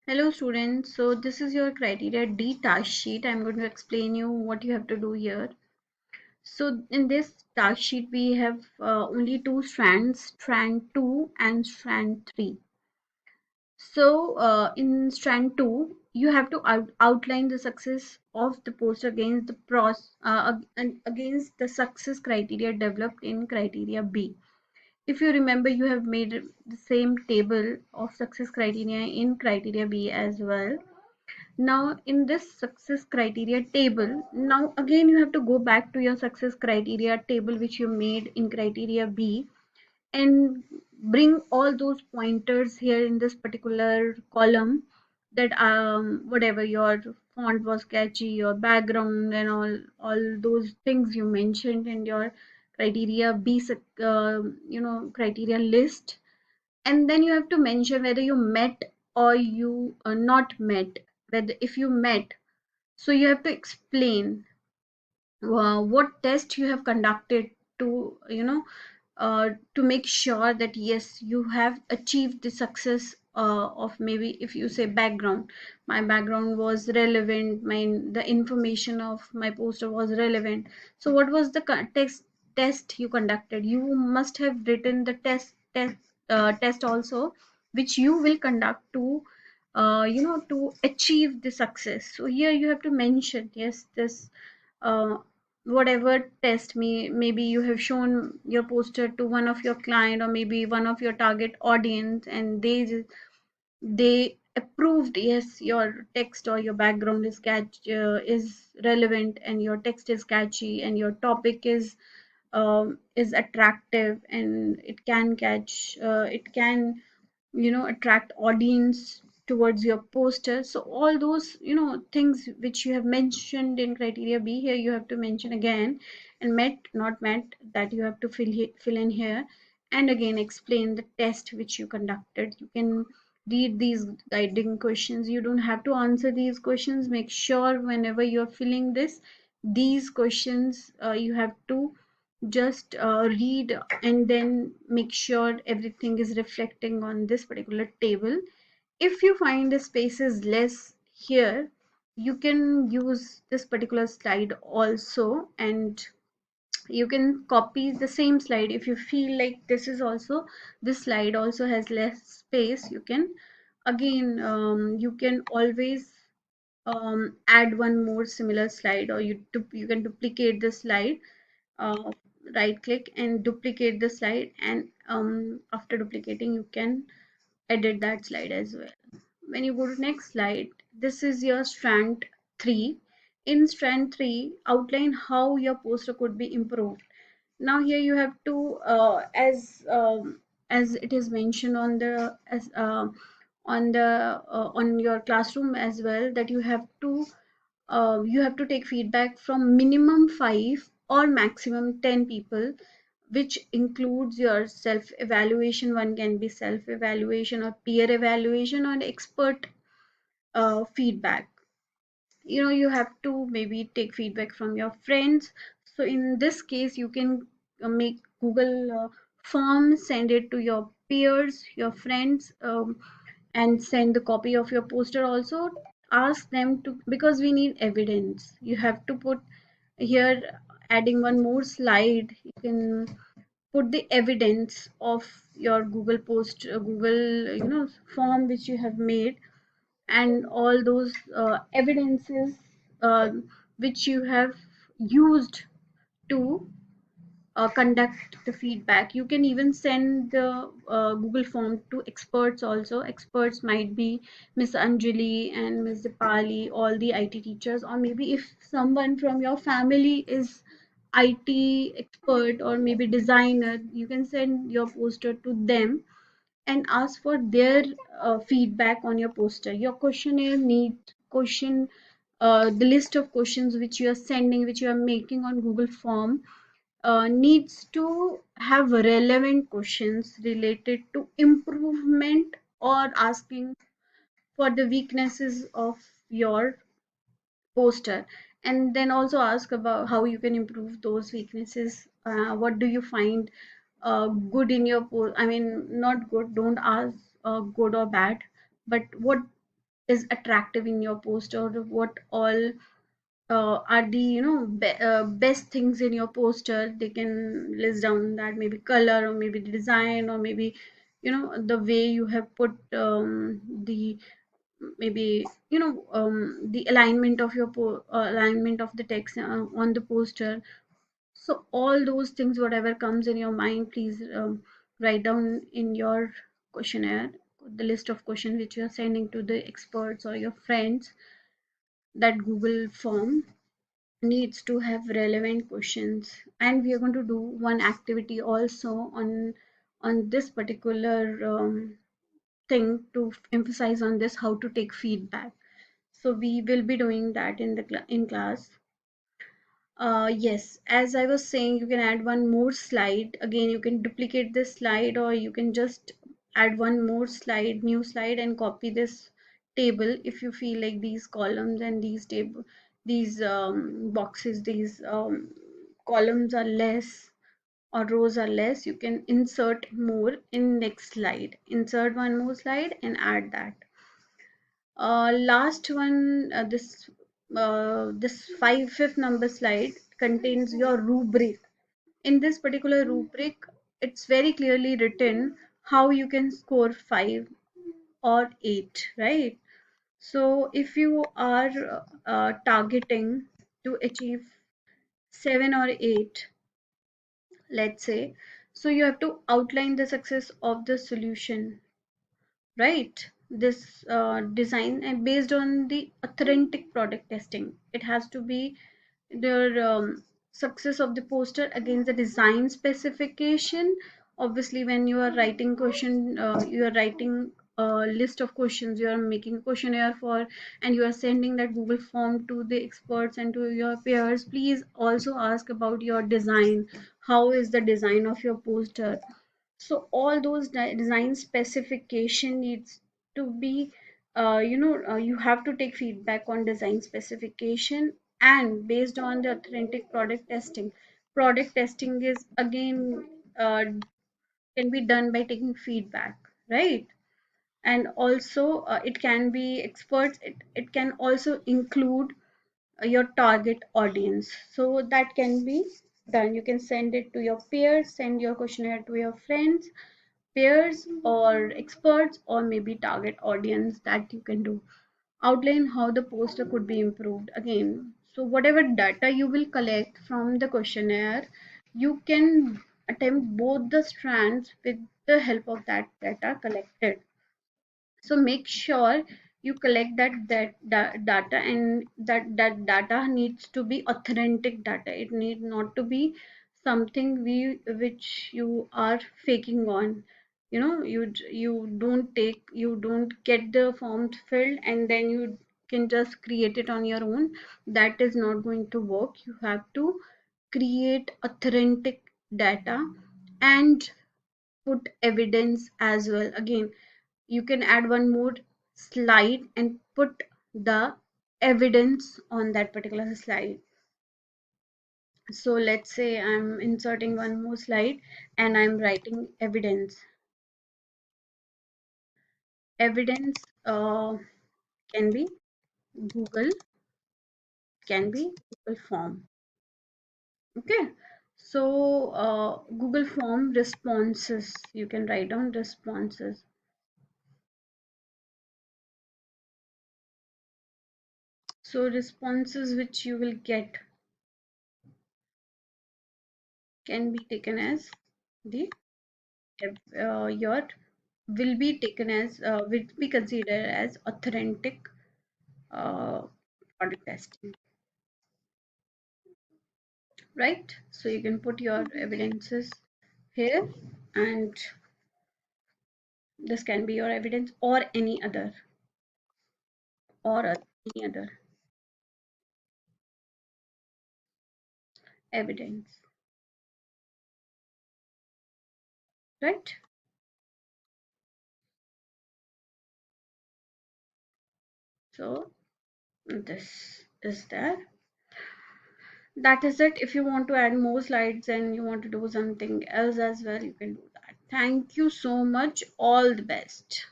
Hello students, so this is your criteria D task sheet. I'm going to explain you what you have to do here. So in this task sheet we have only two strands, strand 2 and strand 3. So in strand 2 you have to outline the success of the post against the against the success criteria developed in criteria B. If you remember, you have made the same table of success criteria in criteria B as well. Now in this success criteria table, now again you have to go back to your success criteria table which you made in criteria B and bring all those pointers here in this particular column, that whatever your font was catchy, your background and all those things you mentioned in your criteria B criteria list. And then you have to mention whether you met or you not met. Whether if you met, so you have to explain what test you have conducted to to make sure that yes, you have achieved the success of, maybe if you say background, my background was relevant, the information of my poster was relevant. So what was the test you conducted? You must have written the test also, which you will conduct to to achieve the success. So here you have to mention, yes, this uh, whatever test maybe you have shown your poster to one of your client or maybe one of your target audience, and they approved, yes, your text or your background is relevant and your text is catchy and your topic is attractive and it can catch it can attract audience towards your poster. So all those things which you have mentioned in criteria B, here you have to mention again. And met not met, that you have to fill in here, and again explain the test which you conducted. You can read these guiding questions. You don't have to answer these questions. Make sure whenever you're filling these questions, you have to just read and then make sure everything is reflecting on this particular table. If you find the space is less here, you can use this particular slide also, and you can copy the same slide. If you feel like this slide also has less space, you can again you can always add one more similar slide, or you can duplicate the slide. uh, Right click and duplicate the slide, and after duplicating you can edit that slide as well. When you go to next slide, this is your strand 3. In strand 3, outline how your poster could be improved. Now here you have to as it is mentioned on the as on your classroom as well, that you have to take feedback from minimum 5 or maximum 10 people, which includes your self evaluation. One can be self evaluation or peer evaluation or expert feedback. You have to maybe take feedback from your friends. So in this case you can make Google form, send it to your peers, your friends, and send the copy of your poster also. Ask them to, because we need evidence. You have to put here, adding one more slide, you can put the evidence of your Google post, Google form which you have made, and all those evidences uh, which you have used to conduct the feedback. You can even send the Google form to experts also. Experts might be Miss Anjali and Miss Dipali, all the IT teachers, or maybe if someone from your family is IT expert or maybe designer, you can send your poster to them and ask for their feedback on your poster. Your questionnaire need question the list of questions which you are sending, which you are making on Google form, needs to have relevant questions related to improvement or asking for the weaknesses of your poster. And then also ask about how you can improve those weaknesses. What do you find good in your post? I mean, not good, don't ask good or bad, but what is attractive in your post, or what all are the best things in your poster. They can list down that, maybe color, or maybe the design, or maybe the way you have put the maybe the alignment of your alignment of the text on the poster. So all those things, whatever comes in your mind, please write down in your questionnaire, the list of questions which you are sending to the experts or your friends. That Google form needs to have relevant questions, and we are going to do one activity also on this particular thing to emphasize on this, how to take feedback. So we will be doing that in the in class. Yes, as I was saying, you can add one more slide. Again, you can duplicate this slide, or you can just add one more slide, new slide, and copy this table if you feel like these columns and these boxes, these columns are less or rows are less. You can insert more in next slide. Insert one more slide and add that. Last one, this fifth number slide contains your rubric. In this particular rubric, it's very clearly written how you can score 5 or 8, right? So if you are targeting to achieve 7 or 8, let's say, so you have to outline the success of the solution, right? This design and based on the authentic product testing. It has to be the success of the poster against the design specification. Obviously, when you are writing question, you are writing a list of questions, you are making a questionnaire for, and you are sending that Google form to the experts and to your peers. Please also ask about your design. How is the design of your poster? So all those design specification needs to be you have to take feedback on design specification, and based on the authentic product testing. Product testing is again can be done by taking feedback, right? And also it can be experts, it can also include your target audience, so that can be done. You can send it to your peers, send your questionnaire to your friends, peers, or experts, or maybe target audience. That you can do. Outline how the poster could be improved again. So whatever data you will collect from the questionnaire, you can attempt both the strands with the help of that data collected. So make sure you collect data, and that data needs to be authentic data. It need not to be something which you are faking on. You don't get the forms filled and then you can just create it on your own. That is not going to work. You have to create authentic data and put evidence as well. Again, you can add one more slide and put the evidence on that particular slide. So let's say I'm inserting one more slide and I'm writing evidence. Evidence can be Google, can be Google form. Okay. So Google form responses, you can write down responses. So responses which you will get can be taken as the your will be taken as will be considered as authentic uh, product testing, right? So you can put your evidences here, and this can be your evidence, or any other, or any other evidence, right? So this is there. That is it. If you want to add more slides and you want to do something else as well, you can do that. Thank you so much. All the best.